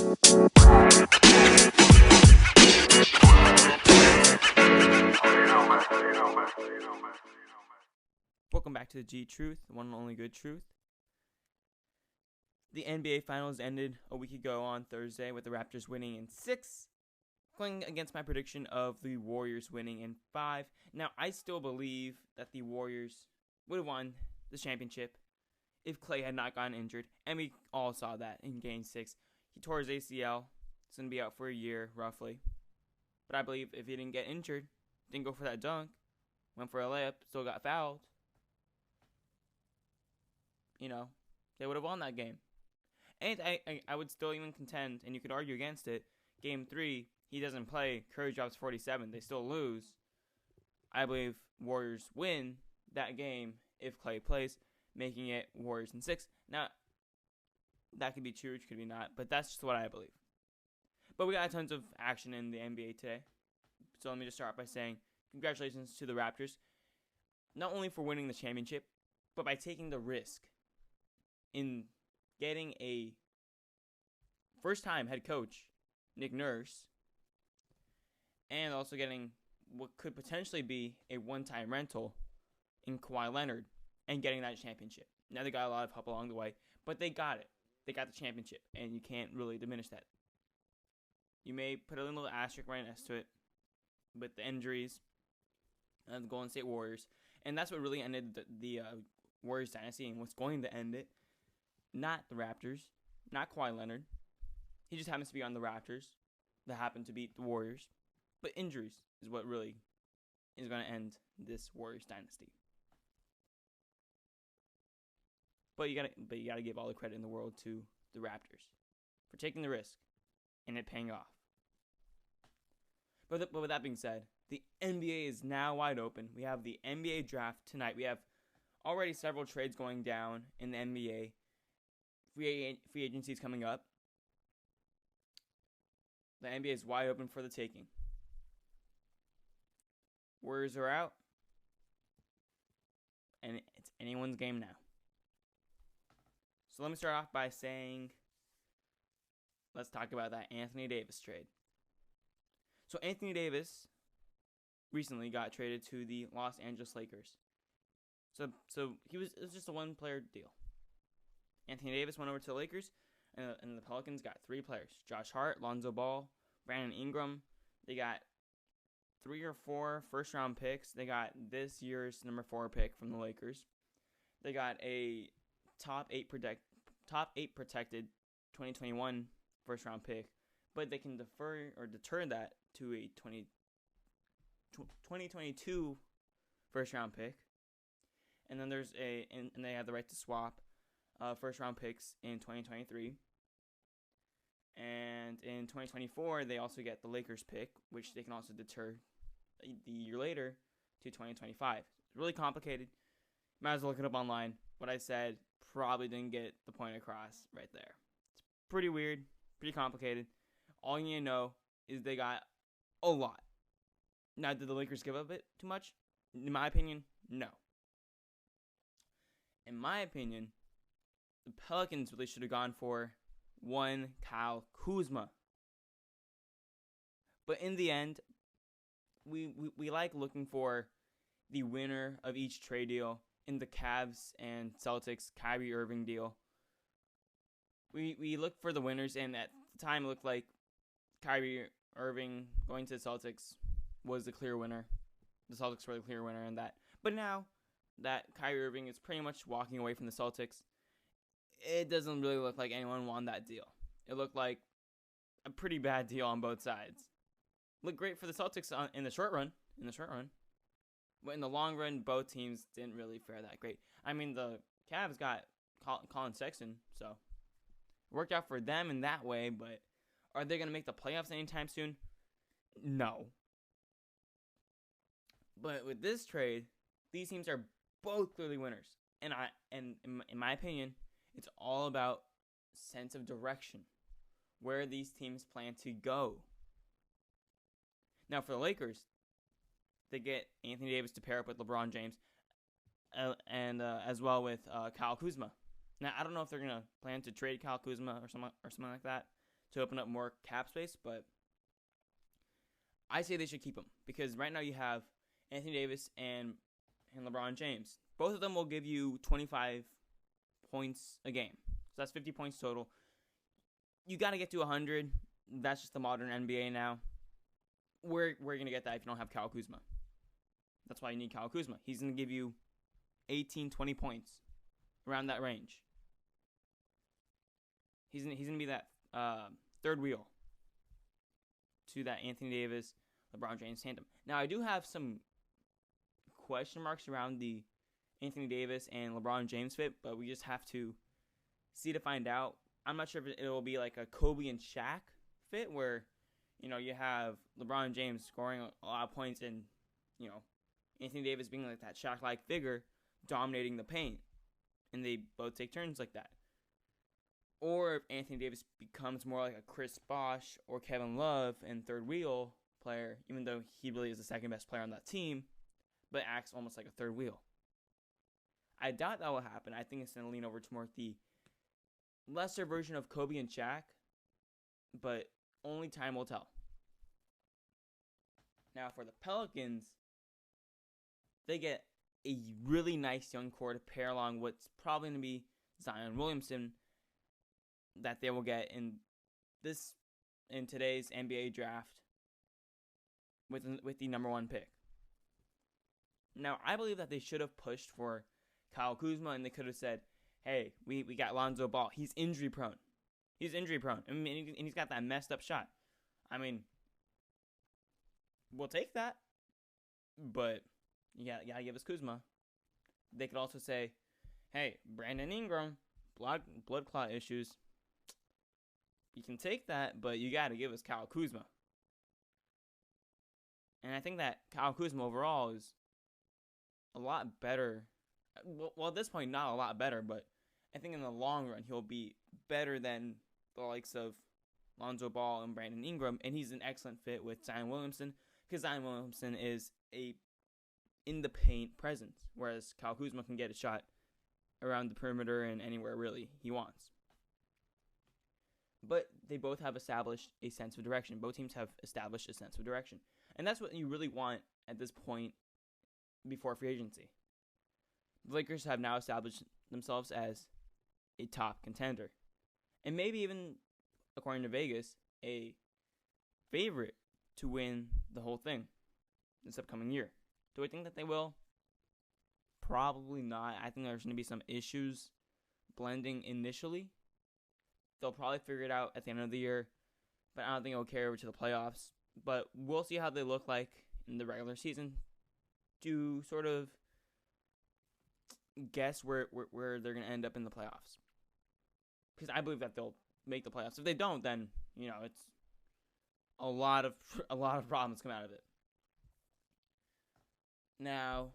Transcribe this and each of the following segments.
Welcome back to the TheGTruth, the one and only good truth. The NBA Finals ended a week ago on Thursday with the Raptors winning in 6, going against my prediction of the Warriors winning in 5. Now, I still believe that the Warriors would have won the championship if Klay had not gotten injured, and we all saw that in Game 6. He tore his ACL. He's going to be out for a year, roughly. But I believe if he didn't get injured, didn't go for that dunk, went for a layup, still got fouled, they would have won that game. And I would still even contend, and you could argue against it, Game 3, he doesn't play, Curry drops 47, they still lose. I believe Warriors win that game if Klay plays, making it Warriors in 6. Now, that could be true, it could be not, but that's just what I believe. But we got tons of action in the NBA today. So let me just start by saying congratulations to the Raptors, not only for winning the championship, but by taking the risk in getting a first-time head coach, Nick Nurse, and also getting what could potentially be a one-time rental in Kawhi Leonard and getting that championship. Now, they got a lot of help along the way, but they got it. They got the championship, and you can't really diminish that. You may put a little asterisk right next to it with the injuries of the Golden State Warriors, and that's what really ended the Warriors dynasty and what's going to end it. Not the Raptors, not Kawhi Leonard. He just happens to be on the Raptors that happen to beat the Warriors. But injuries is what really is going to end this Warriors dynasty. But you gotta give all the credit in the world to the Raptors for taking the risk and it paying off. But with that being said, the NBA is now wide open. We have the NBA draft tonight. We have already several trades going down in the NBA. Free agency is coming up. The NBA is wide open for the taking. Warriors are out. And it's anyone's game now. So let me start off by saying, let's talk about that Anthony Davis trade. So Anthony Davis recently got traded to the Los Angeles Lakers. So it was just a one-player deal. Anthony Davis went over to the Lakers, and the Pelicans got 3 players. Josh Hart, Lonzo Ball, Brandon Ingram. They got 3 or 4 first-round picks. They got this year's number 4 pick from the Lakers. They got a top 8 protected 2021 first-round pick, but they can deter that to a 2022 first-round pick. And then and they have the right to swap first-round picks in 2023. And in 2024, they also get the Lakers pick, which they can also deter the year later to 2025. It's really complicated. Might as well look it up online. What I said probably didn't get the point across right there. It's pretty weird, pretty complicated. All you need to know is they got a lot. Now, did the Lakers give up it too much? In my opinion, no. In my opinion, the Pelicans really should have gone for one Kyle Kuzma. But in the end, we like looking for the winner of each trade deal. In the Cavs and Celtics Kyrie Irving deal, we looked for the winners, and at the time it looked like Kyrie Irving going to the Celtics was the clear winner. The Celtics were the clear winner in that. But now that Kyrie Irving is pretty much walking away from the Celtics, it doesn't really look like anyone won that deal. It looked like a pretty bad deal on both sides. Looked great for the Celtics in the short run. But in the long run, both teams didn't really fare that great. I mean, the Cavs got Colin Sexton, so it worked out for them in that way, but are they going to make the playoffs anytime soon? No. But with this trade, these teams are both clearly winners. And in my opinion, it's all about sense of direction, where these teams plan to go. Now, for the Lakers, they get Anthony Davis to pair up with LeBron James, and as well with Kyle Kuzma. Now, I don't know if they're gonna plan to trade Kyle Kuzma or something like that to open up more cap space, but I say they should keep him because right now you have Anthony Davis and LeBron James. Both of them will give you 25 points a game. So that's 50 points total. You got to get to 100. That's just the modern NBA now. Where are you going to get that if you don't have Kyle Kuzma? That's why you need Kyle Kuzma. He's going to give you 18, 20 points around that range. He's going to be that third wheel to that Anthony Davis, LeBron James tandem. Now, I do have some question marks around the Anthony Davis and LeBron James fit, but we just have to see to find out. I'm not sure if it will be like a Kobe and Shaq fit where, you have LeBron James scoring a lot of points and, Anthony Davis being like that Shaq-like figure dominating the paint, and they both take turns like that. Or if Anthony Davis becomes more like a Chris Bosh or Kevin Love and third wheel player, even though he really is the second best player on that team, but acts almost like a third wheel. I doubt that will happen. I think it's going to lean over to more the lesser version of Kobe and Shaq, but only time will tell. Now for the Pelicans, they get a really nice young core to pair along what's probably going to be Zion Williamson that they will get in today's NBA draft with the number 1 pick. Now, I believe that they should have pushed for Kyle Kuzma, and they could have said, hey, we got Lonzo Ball. He's injury prone. I mean, and he's got that messed up shot. I mean, we'll take that, but you gotta give us Kuzma. They could also say, hey, Brandon Ingram, blood clot issues. You can take that, but you gotta give us Kyle Kuzma. And I think that Kyle Kuzma overall is a lot better. Well, at this point, not a lot better, but I think in the long run, he'll be better than the likes of Lonzo Ball and Brandon Ingram, and he's an excellent fit with Zion Williamson because Zion Williamson is a in-the-paint presence, whereas Kyle Kuzma can get a shot around the perimeter and anywhere, really, he wants. But they both have established a sense of direction. Both teams have established a sense of direction. And that's what you really want at this point before free agency. The Lakers have now established themselves as a top contender. And maybe even, according to Vegas, a favorite to win the whole thing this upcoming year. Do I think that they will? Probably not. I think there's going to be some issues blending initially. They'll probably figure it out at the end of the year, but I don't think it'll carry over to the playoffs. But we'll see how they look like in the regular season to sort of guess where they're going to end up in the playoffs. Because I believe that they'll make the playoffs. If they don't, then, it's a lot of problems come out of it. Now,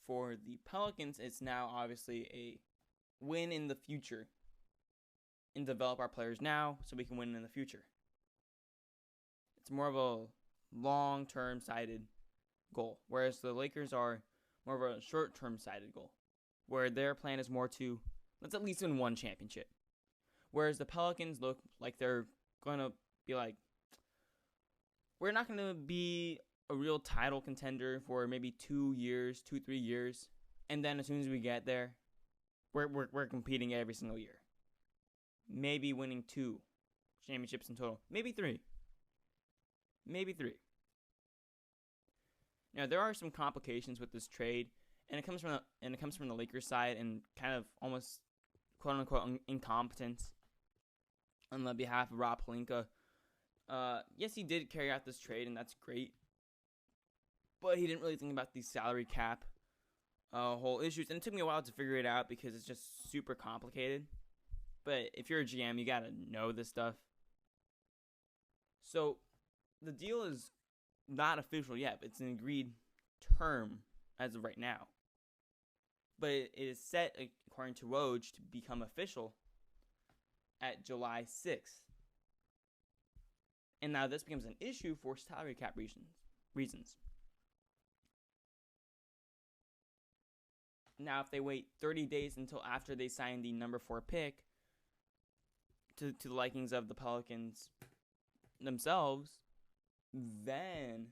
for the Pelicans, it's now obviously a win in the future and develop our players now so we can win in the future. It's more of a long-term sighted goal, whereas the Lakers are more of a short-term sighted goal, where their plan is more to, let's at least win one championship. Whereas the Pelicans look like they're going to be like, we're not going to be a real title contender for maybe 3 years, and then as soon as we get there, we're competing every single year. Maybe winning 2 championships in total. Maybe 3. Now there are some complications with this trade, and it comes from the Lakers side and kind of almost quote unquote incompetence on the behalf of Rob Pelinka. Yes, he did carry out this trade, and that's great, but he didn't really think about the salary cap whole issues, and it took me a while to figure it out because it's just super complicated. But if you're a GM, you gotta know this stuff. So the deal is not official yet, but it's an agreed term as of right now. But it is set, according to Woj, to become official at July 6th. And now this becomes an issue for salary cap reasons. Now, if they wait 30 days until after they sign the number 4 pick, to the likings of the Pelicans themselves, then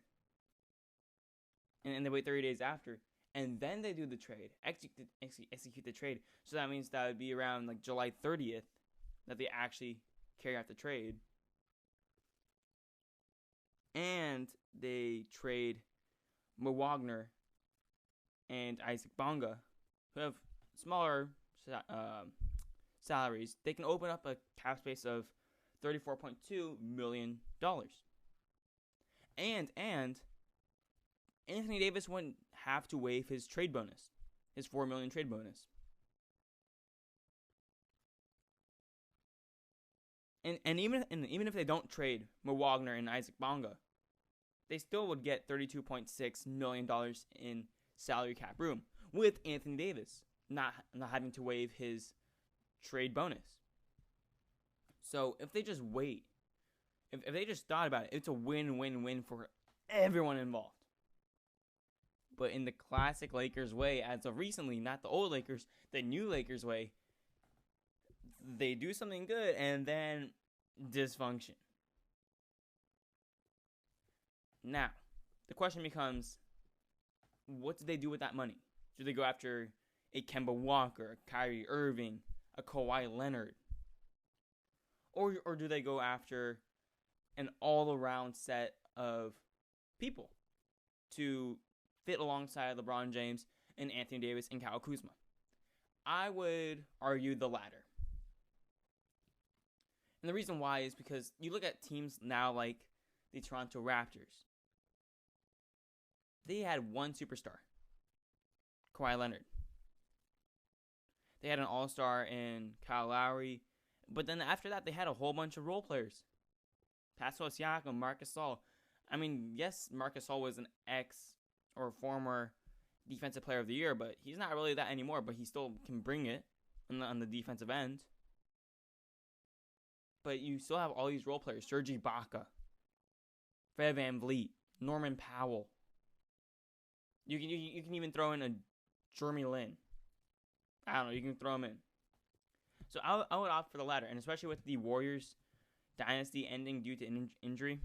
and they wait 30 days after, and then they do the trade, execute the trade. So that means that would be around like July 30th that they actually carry out the trade. And they trade Mo Wagner and Isaac Bonga, who have smaller salaries. They can open up a cap space of $34.2 million. And Anthony Davis wouldn't have to waive his trade bonus, his $4 million trade bonus. And even if they don't trade Mo Wagner and Isaac Bonga, they still would get $32.6 million in salary cap room with Anthony Davis not having to waive his trade bonus. So if they just wait, if they just thought about it, it's a win-win-win for everyone involved. But in the classic Lakers way, as of recently, not the old Lakers, the new Lakers way, they do something good and then dysfunction. Now, the question becomes, what do they do with that money? Do they go after a Kemba Walker, a Kyrie Irving, a Kawhi Leonard? Or do they go after an all-around set of people to fit alongside LeBron James and Anthony Davis and Kyle Kuzma? I would argue the latter. And the reason why is because you look at teams now like the Toronto Raptors. They had one superstar, Kawhi Leonard. They had an all-star in Kyle Lowry. But then after that, they had a whole bunch of role players. Pascal Siakam, Marc Gasol. I mean, yes, Marc Gasol was an former defensive player of the year, but he's not really that anymore, but he still can bring it on the defensive end. But you still have all these role players. Serge Ibaka, Fred VanVleet, Norman Powell. You can even throw in a Jeremy Lin. I don't know. You can throw him in. So I would opt for the latter, and especially with the Warriors dynasty ending due to injury.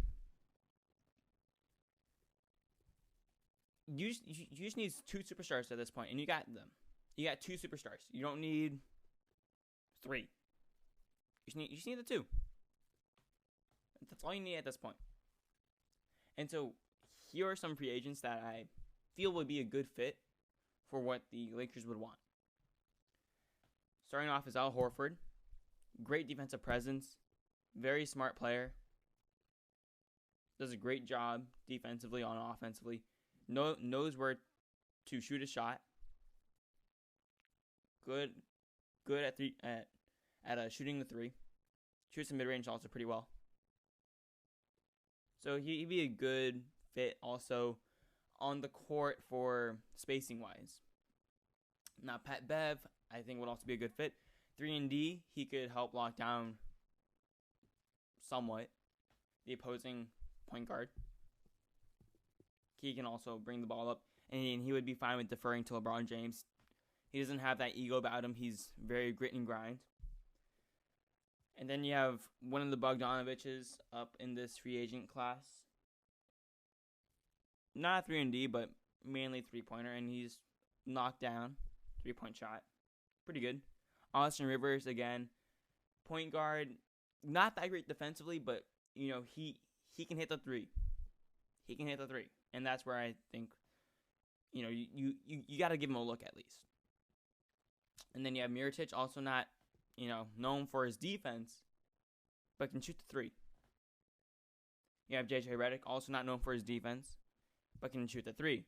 You just need two superstars at this point, and you got them. You got two superstars. You don't need three. You just need the two. That's all you need at this point. And so here are some free agents that I feel would be a good fit for what the Lakers would want. Starting off is Al Horford. Great defensive presence. Very smart player. Does a great job defensively on offensively. Knows where to shoot a shot. Good at shooting the three. Shoots the mid-range also pretty well. So he'd be a good fit also on the court for spacing wise. Now Pat Bev, I think would also be a good fit. 3-and-D, he could help lock down somewhat the opposing point guard. He can also bring the ball up, and he would be fine with deferring to LeBron James. He doesn't have that ego about him. He's very grit and grind. And then you have one of the Bogdanoviches up in this free agent class. Not a 3-and-D, but mainly three-pointer, and he's knocked down. Three-point shot. Pretty good. Austin Rivers, again. Point guard. Not that great defensively, but, he can hit the three. He can hit the three. And that's where I think, you got to give him a look at least. And then you have Mirotic, also not, known for his defense, but can shoot the three. You have JJ Redick, also not known for his defense, but can shoot the three.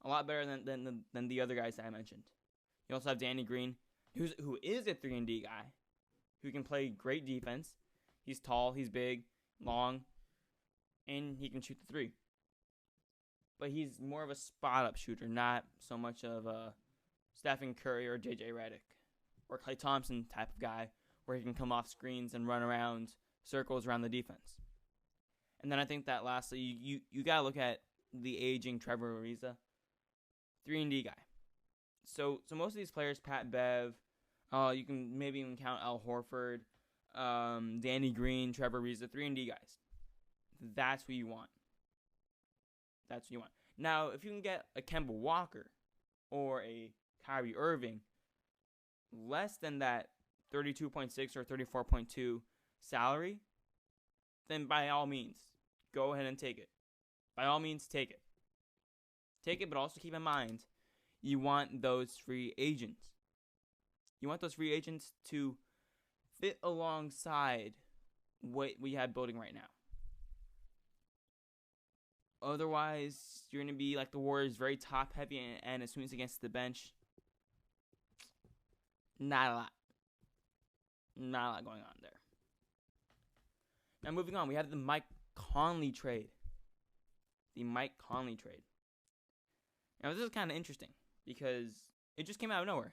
A lot better than the other guys that I mentioned. You also have Danny Green, who is a 3-and-D guy, who can play great defense. He's tall, he's big, long, and he can shoot the three. But he's more of a spot-up shooter, not so much of a Stephen Curry or JJ Redick or Klay Thompson type of guy where he can come off screens and run around circles around the defense. And then I think that lastly, you got to look at the aging Trevor Ariza, 3-and-D guy. So most of these players, Pat Bev, you can maybe even count Al Horford, Danny Green, Trevor Reeves, the 3-and-D guys. That's what you want. That's what you want. Now, if you can get a Kemba Walker or a Kyrie Irving, less than that 32.6 or 34.2 salary, then by all means, go ahead and take it. By all means, take it. Take it, but also keep in mind, you want those free agents. You want those free agents to fit alongside what we have building right now. Otherwise, you're going to be like the Warriors, very top heavy, and as soon as it gets to the bench, not a lot. Not a lot going on there. Now, moving on, we have the Mike Conley trade. The Mike Conley trade. Now, this is kind of interesting because it just came out of nowhere.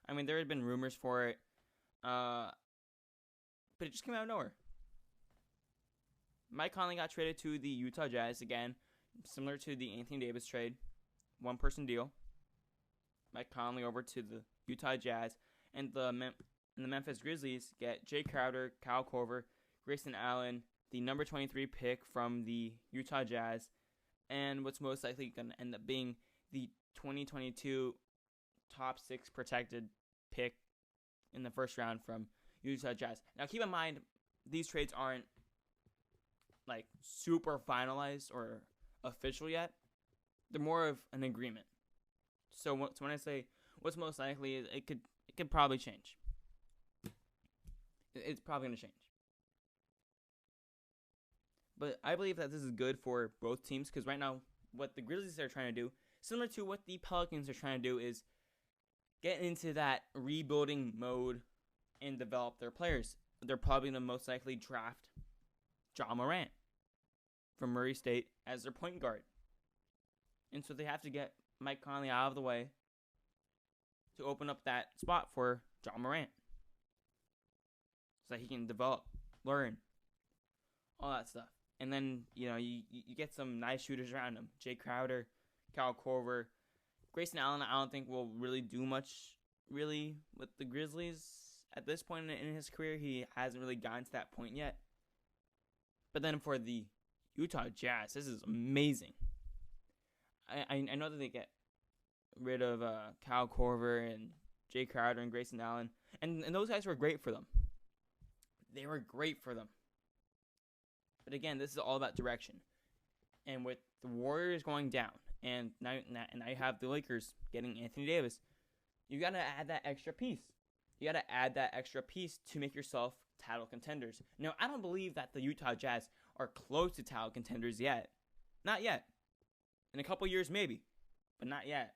I mean, there had been rumors for it, but it just came out of nowhere. Mike Conley got traded to the Utah Jazz again, similar to the Anthony Davis trade, one-person deal. Mike Conley over to the Utah Jazz, and the Memphis Grizzlies get Jay Crowder, Kyle Korver, Grayson Allen, the number 23 pick from the Utah Jazz, and what's most likely going to end up being the 2022 top 6 protected pick in the first round from Utah Jazz. Now, keep in mind, these trades aren't like super finalized or official yet. They're more of an agreement. So when I say what's most likely, it could probably change. It's probably going to change. But I believe that this is good for both teams because right now, what the Grizzlies are trying to do, similar to what the Pelicans are trying to do, is get into that rebuilding mode and develop their players. They're probably going to most likely draft Ja Morant from Murray State as their point guard. And so they have to get Mike Conley out of the way to open up that spot for Ja Morant so that he can develop, learn, all that stuff. And then, you get some nice shooters around him. Jay Crowder, Kyle Korver. Grayson Allen, I don't think will really do much, really, with the Grizzlies at this point in his career. He hasn't really gotten to that point yet. But then for the Utah Jazz, this is amazing. I know that they get rid of Kyle Korver and Jay Crowder and Grayson Allen. And those guys were great for them. They were great for them. But again, this is all about direction. And with the Warriors going down, and now you have the Lakers getting Anthony Davis, you got to add that extra piece. You got to add that extra piece to make yourself title contenders. Now, I don't believe that the Utah Jazz are close to title contenders yet. Not yet. In a couple years, maybe. But not yet.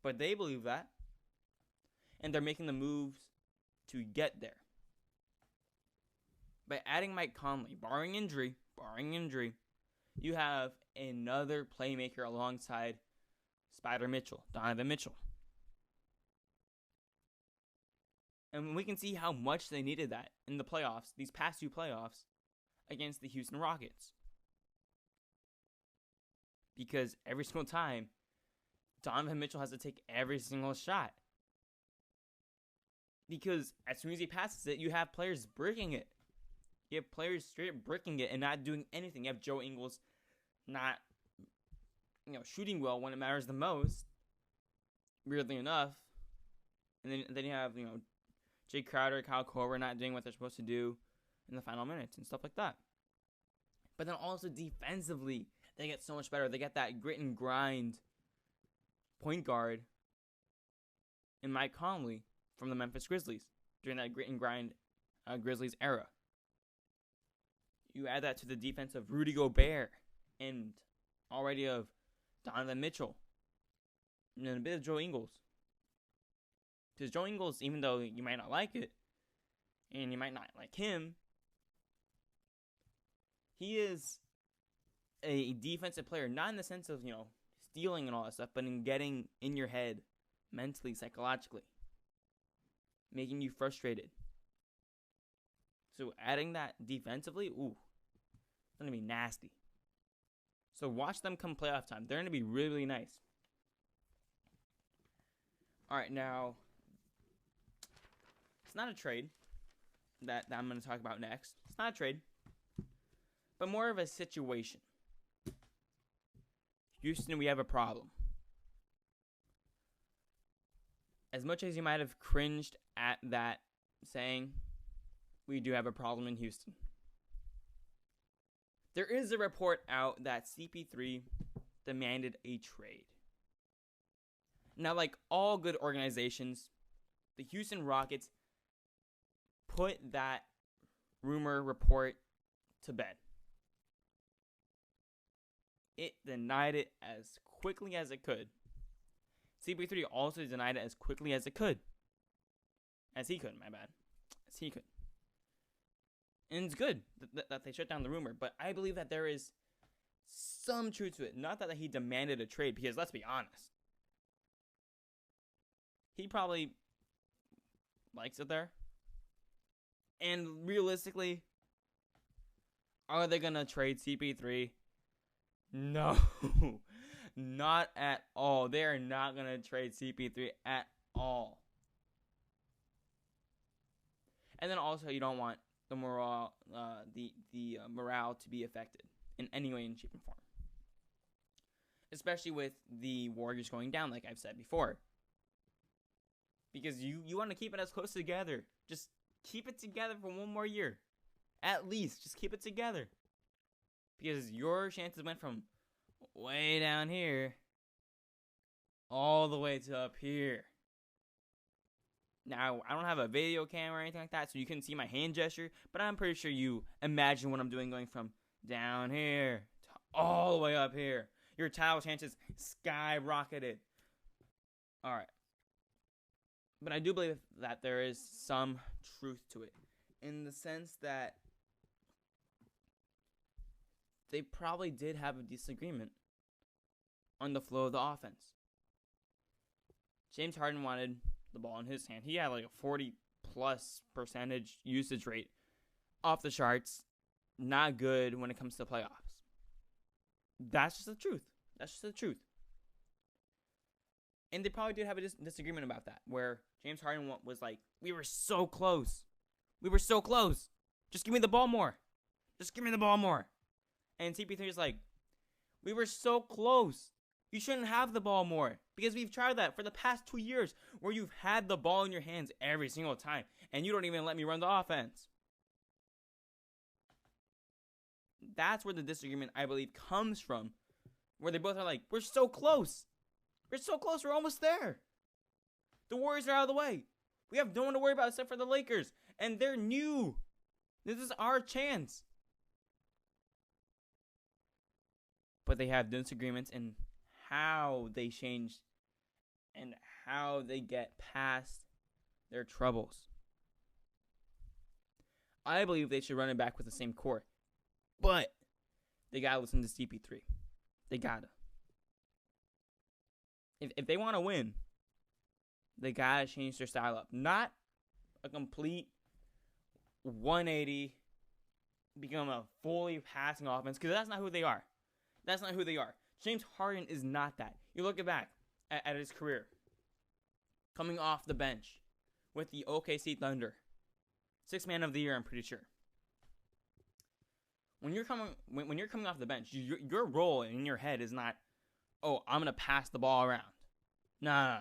But they believe that. And they're making the moves to get there. By adding Mike Conley, barring injury, you have another playmaker alongside Donovan Mitchell. And we can see how much they needed that in the playoffs, these past 2 playoffs, against the Houston Rockets. Because every single time, Donovan Mitchell has to take every single shot. Because as soon as he passes it, you have players bricking it. You have players straight up bricking it and not doing anything. You have Joe Ingles not, shooting well when it matters the most, weirdly enough. And then you have, Jay Crowder, Kyle Korver not doing what they're supposed to do in the final minutes and stuff like that. But then also defensively, they get so much better. They get that grit and grind point guard in Mike Conley from the Memphis Grizzlies during that grit and grind Grizzlies era. You add that to the defense of Rudy Gobert and already of Donovan Mitchell and then a bit of Joe Ingles. Because Joe Ingles, even though you might not like it and you might not like him, he is a defensive player, not in the sense of, stealing and all that stuff, but in getting in your head mentally, psychologically, making you frustrated. So adding that defensively, it's going to be nasty. So watch them come playoff time. They're going to be really, really nice. All right, now, it's not a trade. that I'm going to talk about next. It's not a trade, but more of a situation. Houston, we have a problem. As much as you might have cringed at that saying, we do have a problem in Houston. There is a report out that CP3 demanded a trade. Now, like all good organizations, the Houston Rockets put that rumor report to bed. It denied it as quickly as it could. CP3 also denied it as quickly as it could. As he could, my bad. As he could. And it's good that they shut down the rumor, but I believe that there is some truth to it. Not that he demanded a trade, because let's be honest. He probably likes it there. And realistically, are they going to trade CP3? No. Not at all. They are not going to trade CP3 at all. And then also, you don't want the morale, morale to be affected in any way, in shape, and form. Especially with the Warriors going down, like I've said before. Because you want to keep it as close together. Just keep it together for one more year. At least, just keep it together. Because your chances went from way down here all the way to up here. Now, I don't have a video camera or anything like that, so you couldn't see my hand gesture, but I'm pretty sure you imagine what I'm doing, going from down here to all the way up here. Your title chances skyrocketed. Alright. But I do believe that there is some truth to it, in the sense that they probably did have a disagreement on the flow of the offense. James Harden wanted the ball in his hand. He had like a 40+% usage rate. Off the charts. Not good when it comes to playoffs. That's just the truth. That's just the truth. And they probably did have a disagreement about that, where James Harden was like, we were so close. We were so close. Just give me the ball more. Just give me the ball more. And CP3 is like, we were so close. You shouldn't have the ball more. Because we've tried that for the past 2 years, where you've had the ball in your hands every single time, and you don't even let me run the offense. That's where the disagreement, I believe, comes from. Where they both are like, we're so close. We're so close. We're almost there. The Warriors are out of the way. We have no one to worry about except for the Lakers. And they're new. This is our chance. But they have disagreements in how they change and how they get past their troubles. I believe they should run it back with the same core. But they gotta listen to CP3. They gotta. If they want to win, they gotta change their style up. Not a complete 180, become a fully passing offense, because that's not who they are. That's not who they are. James Harden is not that. You look back at his career, coming off the bench with the OKC Thunder, 6th man of the year, I'm pretty sure. When you're coming off the bench, your role in your head is not, oh, I'm gonna pass the ball around. No.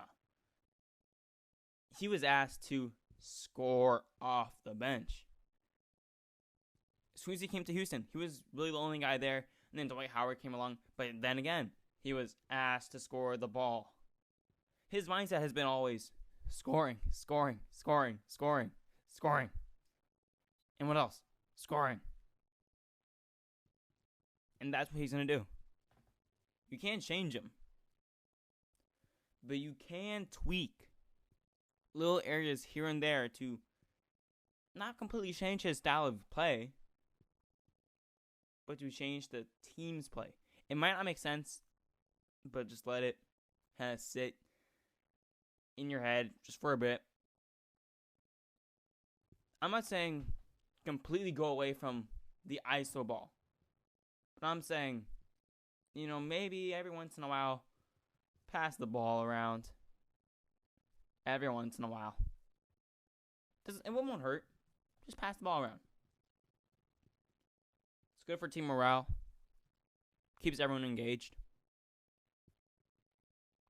He was asked to score off the bench. As soon as he came to Houston, he was really the only guy there. And then Dwight Howard came along. But then again, he was asked to score the ball. His mindset has been always scoring, scoring, scoring, scoring, scoring. And what else? Scoring. And that's what he's going to do. You can't change him. But you can tweak little areas here and there to not completely change his style of play, but to change the team's play. It might not make sense, but just let it kind of sit in your head just for a bit. I'm not saying completely go away from the ISO ball. But I'm saying, maybe every once in a while, pass the ball around. Every once in a while. It won't hurt. Just pass the ball around. It's good for team morale. Keeps everyone engaged.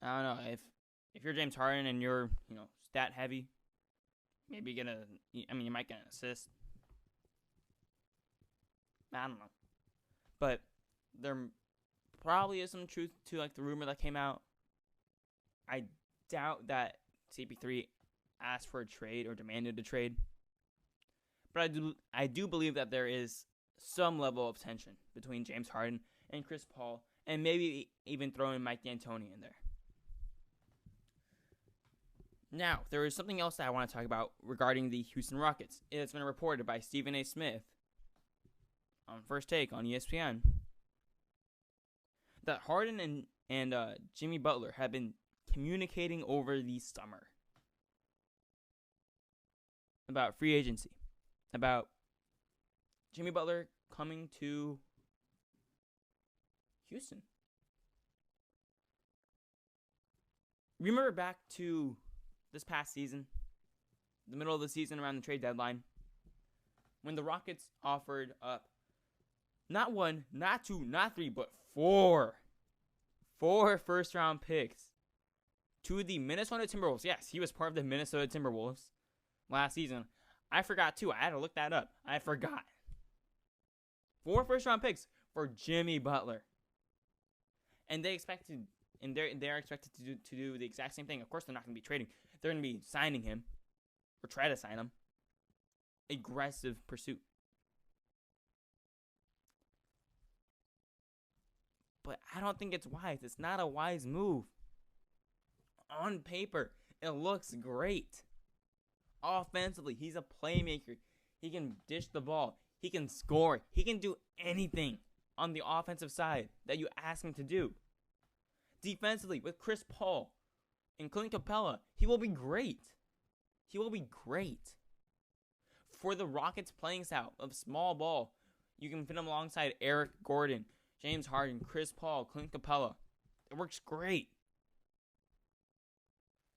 I don't know, if you're James Harden and you're, stat heavy, maybe you might get an assist. I don't know. But there probably is some truth to like the rumor that came out. I doubt that CP3 asked for a trade or demanded a trade. But I do believe that there is some level of tension between James Harden and Chris Paul, and maybe even throwing Mike D'Antoni in there. Now, there is something else that I want to talk about regarding the Houston Rockets. It's been reported by Stephen A. Smith on First Take on ESPN that Harden and Jimmy Butler have been communicating over the summer about free agency, about Jimmy Butler coming to Houston. Remember back to this past season, the middle of the season around the trade deadline, when the Rockets offered up not one, not two, not three, but four first-round picks to the Minnesota Timberwolves. Yes, he was part of the Minnesota Timberwolves last season. I forgot too. I had to look that up. I forgot. 4 first-round picks for Jimmy Butler, and they're expected to do the exact same thing. Of course, they're not going to be trading. They're going to be signing him or try to sign him. Aggressive pursuit. But I don't think it's wise. It's not a wise move. On paper, it looks great. Offensively, he's a playmaker. He can dish the ball. He can score. He can do anything on the offensive side that you ask him to do. Defensively, with Chris Paul and Clint Capella, he will be great. He will be great. For the Rockets playing style of small ball, you can fit him alongside Eric Gordon, James Harden, Chris Paul, Clint Capella. It works great.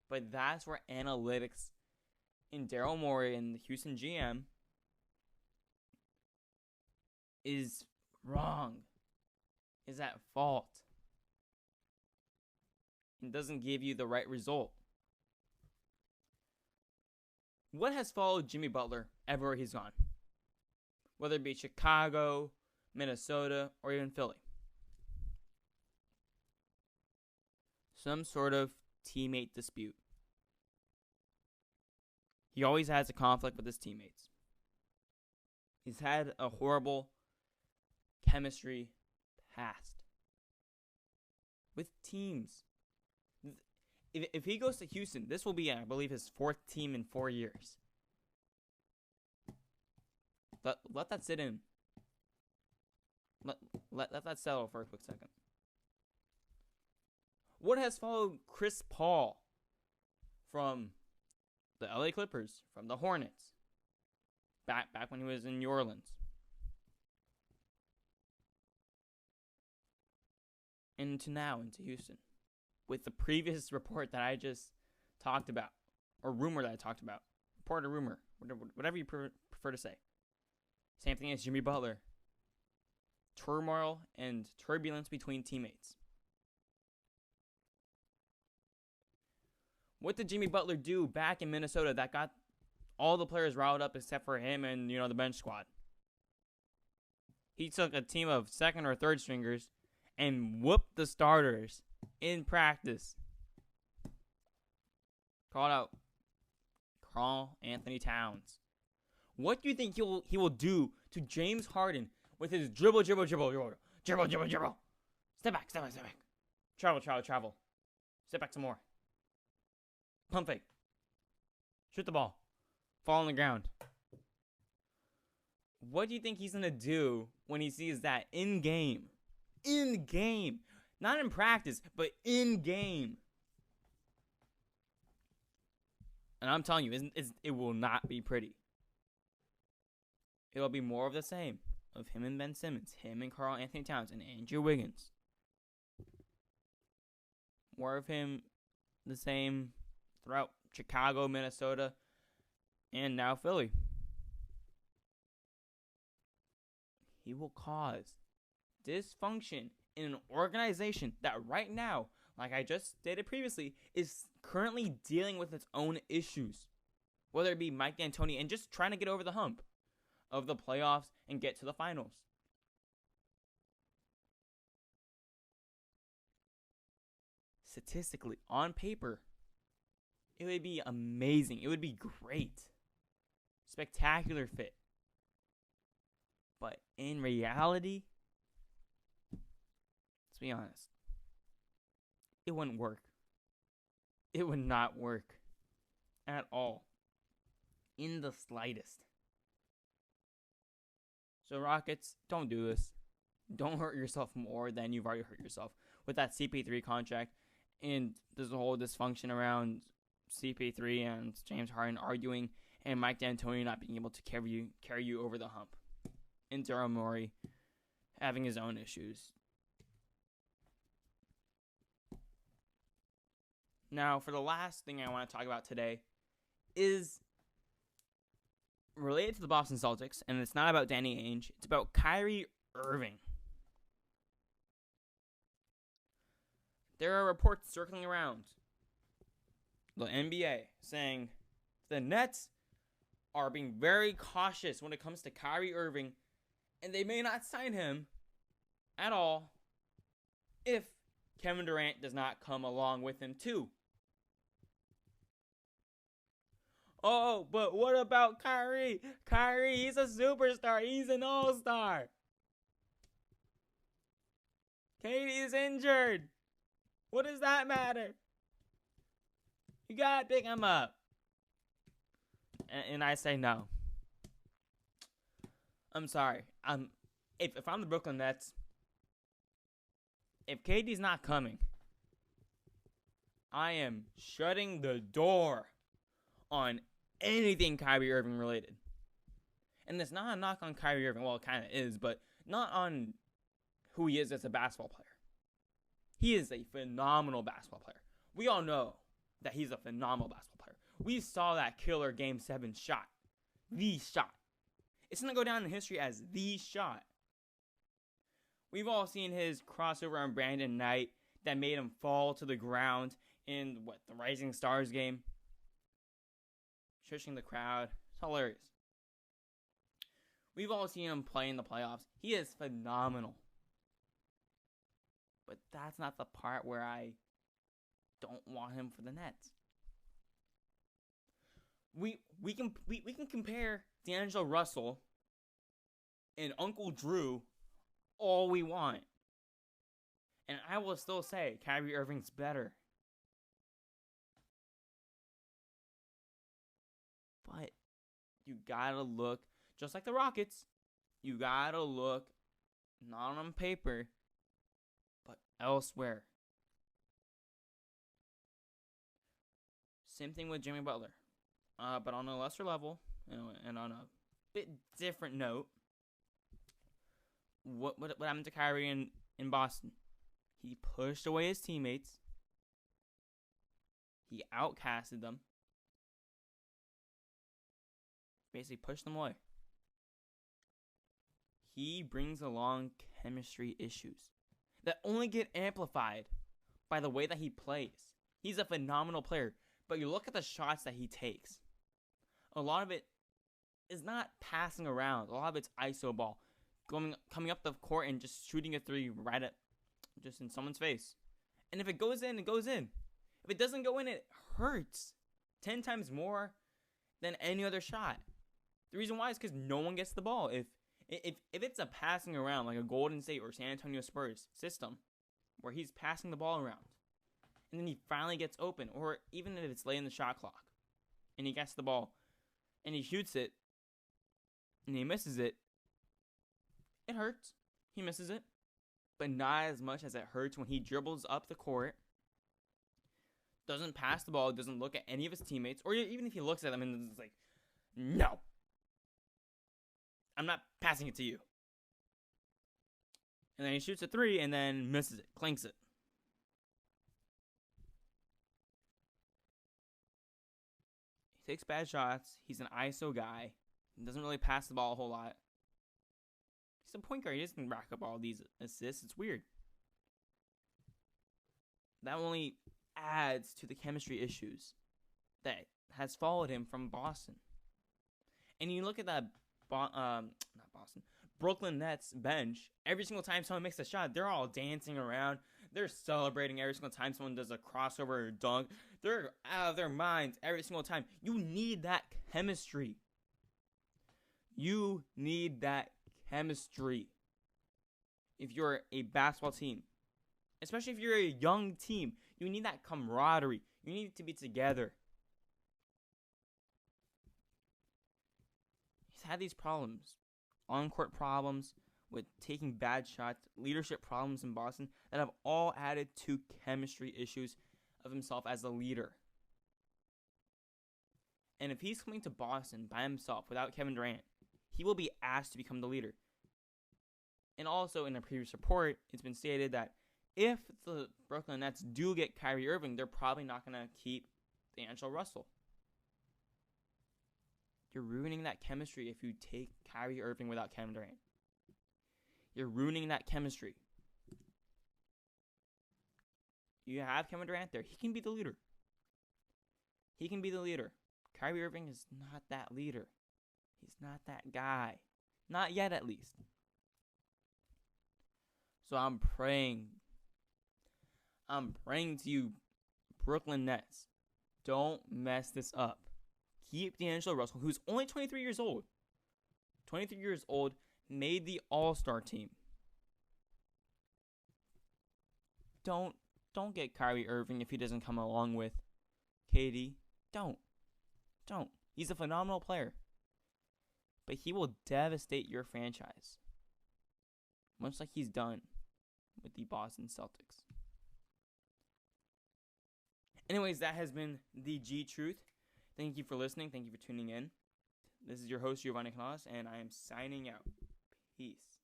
But that's where analytics in Daryl Morey and the Houston GM is wrong. Is at fault. It doesn't give you the right result. What has followed Jimmy Butler everywhere he's gone? Whether it be Chicago, Minnesota, or even Philly. Some sort of teammate dispute. He always has a conflict with his teammates. He's had a horrible chemistry past with teams. If he goes to Houston, this will be, I believe, his 4th team in 4 years. Let that sit in. Let that settle for a quick second. What has followed Chris Paul from the LA Clippers, from the Hornets, back when he was in New Orleans, into Houston, with the previous report that I just talked about, or rumor that I talked about, report or rumor, whatever you prefer to say. Same thing as Jimmy Butler. Turmoil and turbulence between teammates. What did Jimmy Butler do back in Minnesota that got all the players riled up except for him and, the bench squad? He took a team of 2nd or 3rd stringers and whooped the starters in practice. Called out Karl Anthony Towns. What do you think he will do to James Harden with his dribble? Step back. Travel. Step back some more. Pump fake. Shoot the ball. Fall on the ground. What do you think he's going to do when he sees that in game? In game. Not in practice, but in game. And I'm telling you, it will not be pretty. It'll be more of the same of him and Ben Simmons, him and Karl Anthony Towns, and Andrew Wiggins. More of him the same throughout Chicago, Minnesota, and now Philly. he will cause dysfunction in an organization that right now, like I just stated previously, is currently dealing with its own issues. Whether it be Mike D'Antoni and just trying to get over the hump of the playoffs and get to the finals. Statistically, on paper, it would be amazing. It would be great. Spectacular fit. But in reality, let's be honest, it wouldn't work. It would not work at all. In the slightest. So Rockets, don't do this. Don't hurt yourself more than you've already hurt yourself with that CP3 contract. And there's a whole dysfunction around CP3 and James Harden arguing and Mike D'Antoni not being able to carry you over the hump. And Daryl Morey having his own issues. Now, for the last thing I want to talk about today is related to the Boston Celtics, and it's not about Danny Ainge. It's about Kyrie Irving. There are reports circling around the NBA saying the Nets are being very cautious when it comes to Kyrie Irving, and they may not sign him at all if Kevin Durant does not come along with him too. Oh, but what about Kyrie? Kyrie, he's a superstar. He's an all-star. KD is injured. What does that matter? You gotta pick him up. And I say no. I'm sorry. If I'm the Brooklyn Nets, if KD's not coming, I am shutting the door on anything Kyrie Irving related. And it's not a knock on Kyrie Irving. Well, it kind of is, but not on who he is as a basketball player. He is a phenomenal basketball player. We all know that he's a phenomenal basketball player. We saw that killer Game 7 shot. The shot. It's going to go down in history as the shot. We've all seen his crossover on Brandon Knight that made him fall to the ground in, the Rising Stars game. Shushing the crowd. It's hilarious. We've all seen him play in the playoffs. He is phenomenal. But that's not the part where I don't want him for the Nets. We can compare D'Angelo Russell and Uncle Drew all we want. And I will still say Kyrie Irving's better. But you gotta look, just like the Rockets, you gotta look not on paper, but elsewhere. Same thing with Jimmy Butler. But on a lesser level, and on a bit different note, what happened to Kyrie in Boston? He pushed away his teammates. He outcasted them. Basically pushed them away. He brings along chemistry issues that only get amplified by the way that he plays. He's a phenomenal player, but you look at the shots that he takes. A lot of it is not passing around. A lot of it's iso ball, coming up the court and just shooting a three right at, just in someone's face. And if it goes in, it goes in. If it doesn't go in, it hurts 10 times more than any other shot. The reason why is because no one gets the ball. If it's a passing around like a Golden State or San Antonio Spurs system where he's passing the ball around and then he finally gets open, or even if it's late in the shot clock and he gets the ball and he shoots it and he misses it, it hurts. He misses it. But not as much as it hurts when he dribbles up the court, doesn't pass the ball, doesn't look at any of his teammates, or even if he looks at them and it's like, no, I'm not passing it to you. And then he shoots a three and then misses it, clinks it. He takes bad shots. He's an ISO guy. He doesn't really pass the ball a whole lot. a point guard. He doesn't rack up all these assists. It's weird. That only adds to the chemistry issues that has followed him from Boston. And you look at that, Brooklyn Nets bench. Every single time someone makes a shot, they're all dancing around. They're celebrating every single time someone does a crossover or dunk. They're out of their minds every single time. You need that chemistry. You need that chemistry if you're a basketball team. Especially if you're a young team. You need that camaraderie. You need to be together. He's had these problems. On-court problems with taking bad shots, leadership problems in Boston that have all added to chemistry issues of himself as a leader. And if he's coming to Boston by himself without Kevin Durant, he will be asked to become the leader. And also in a previous report, it's been stated that if the Brooklyn Nets do get Kyrie Irving, they're probably not going to keep D'Angelo Russell. You're ruining that chemistry if you take Kyrie Irving without Kevin Durant. You're ruining that chemistry. You have Kevin Durant there. He can be the leader. He can be the leader. Kyrie Irving is not that leader. He's not that guy. Not yet, at least. So I'm praying to you, Brooklyn Nets. Don't mess this up. Keep D'Angelo Russell, who's only 23 years old. 23 years old, made the All-Star team. Don't get Kyrie Irving if he doesn't come along with KD. Don't. He's a phenomenal player. But he will devastate your franchise. Much like he's done with the Boston Celtics. Anyways, that has been the TheGTruth. Thank you for listening. Thank you for tuning in. This is your host, Giovanni Canales, and I am signing out. Peace.